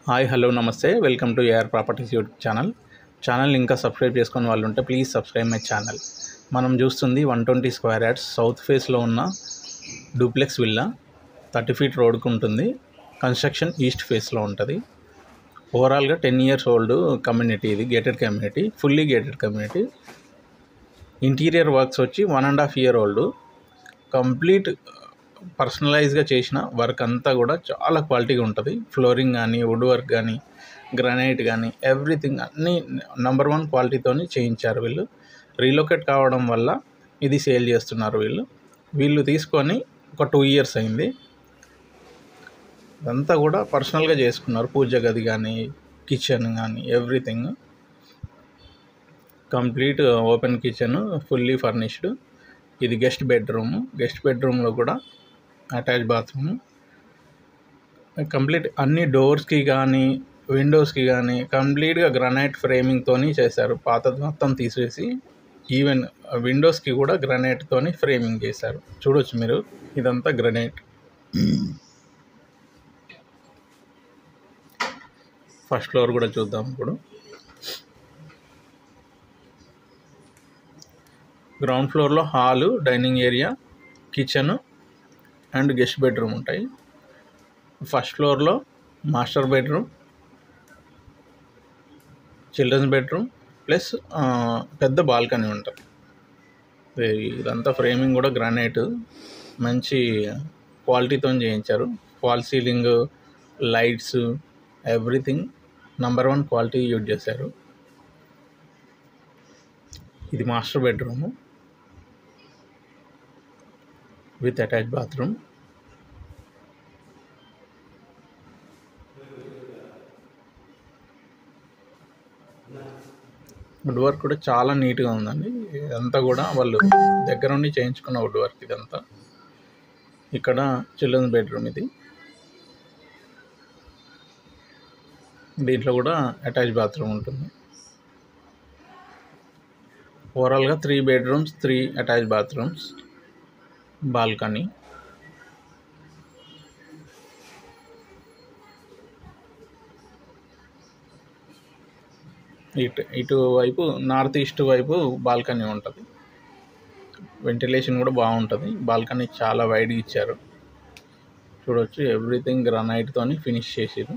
Hi hello నమస్తే welcome to AR properties YouTube channel ఇంకా subscribe చేసుకుని వాళ్ళు ఉంటే ప్లీజ్ సబ్స్క్రైబ్ మై ఛానల్. మనం చూస్తుంది 120 స్క్వేర్ యార్డ్స్ సౌత్ ఫేస్లో ఉన్న డూప్లెక్స్ విల్లా. 30 ఫీట్ రోడ్కు ఉంటుంది. కన్స్ట్రక్షన్ ఈస్ట్ ఫేస్లో ఉంటుంది. ఓవరాల్గా 10 years ఓల్డ్ కమ్యూనిటీ. ఇది gated community, fully gated community. Interior works వచ్చి 1.5 year ఓల్డ్. కంప్లీట్ పర్సనలైజ్గా చేసిన వర్క్ అంతా కూడా చాలా క్వాలిటీగా ఉంటుంది. ఫ్లోరింగ్ కానీ, వుడ్ వర్క్ కానీ, గ్రానైట్ కానీ, ఎవ్రీథింగ్ అన్నీ నెంబర్ 1 క్వాలిటీతో చేయించారు వీళ్ళు. రీలొకేట్ కావడం వల్ల ఇది సేల్ చేస్తున్నారు వీళ్ళు తీసుకొని ఒక 2 years అయింది. ఇదంతా కూడా పర్సనల్గా చేసుకున్నారు. పూజ గది కానీ, కిచెన్ కానీ, everything complete open kitchen, fully furnished. ఇది గెస్ట్ బెడ్రూమ్లో కూడా అటాచ్ బాత్రూమ్. కంప్లీట్ అన్ని డోర్స్కి కానీ, విండోస్కి కానీ కంప్లీట్గా గ్రానైట్ ఫ్రేమింగ్తో చేశారు. పాతది మొత్తం తీసేసి ఈవెన్ విండోస్కి కూడా గ్రానైట్తో ఫ్రేమింగ్ చేశారు. చూడొచ్చు మీరు, ఇదంతా గ్రానైట్. ఫస్ట్ ఫ్లోర్ కూడా చూద్దాం ఇప్పుడు. గ్రౌండ్ ఫ్లోర్లో hall, dining area, kitchen and guest bedroom ఉంటాయి. ఫస్ట్ ఫ్లోర్లో master bedroom, children's bedroom plus పెద్ద బాల్కనీ ఉంటుంది. ఇదంతా ఫ్రేమింగ్ కూడా గ్రానైట్ మంచి క్వాలిటీతో చేయించారు. Fall ceiling, lights, everything number 1 quality use చేశారు. ఇది master bedroom with attach bathroom. Wood work కూడా చాలా నీట్గా ఉందండి. ఇదంతా కూడా వాళ్ళు దగ్గర నుండి చేయించుకున్న వుడ్ వర్క్ ఇదంతా. ఇక్కడ చిల్డ్రన్స్ బెడ్రూమ్ ఇది. దీంట్లో కూడా అటాచ్ బాత్రూమ్ ఉంటుంది. ఓవరాల్గా 3 bedrooms, 3 attached bathrooms, బాల్కనీ. ఇటువైపు నార్త్ ఈస్ట్ వైపు బాల్కనీ ఉంటుంది. వెంటిలేషన్ కూడా బాగుంటుంది. బాల్కనీ చాలా వైడ్గా ఇచ్చారు. చూడవచ్చు, ఎవ్రీథింగ్ గ్రానైట్తో ఫినిష్ చేసారు.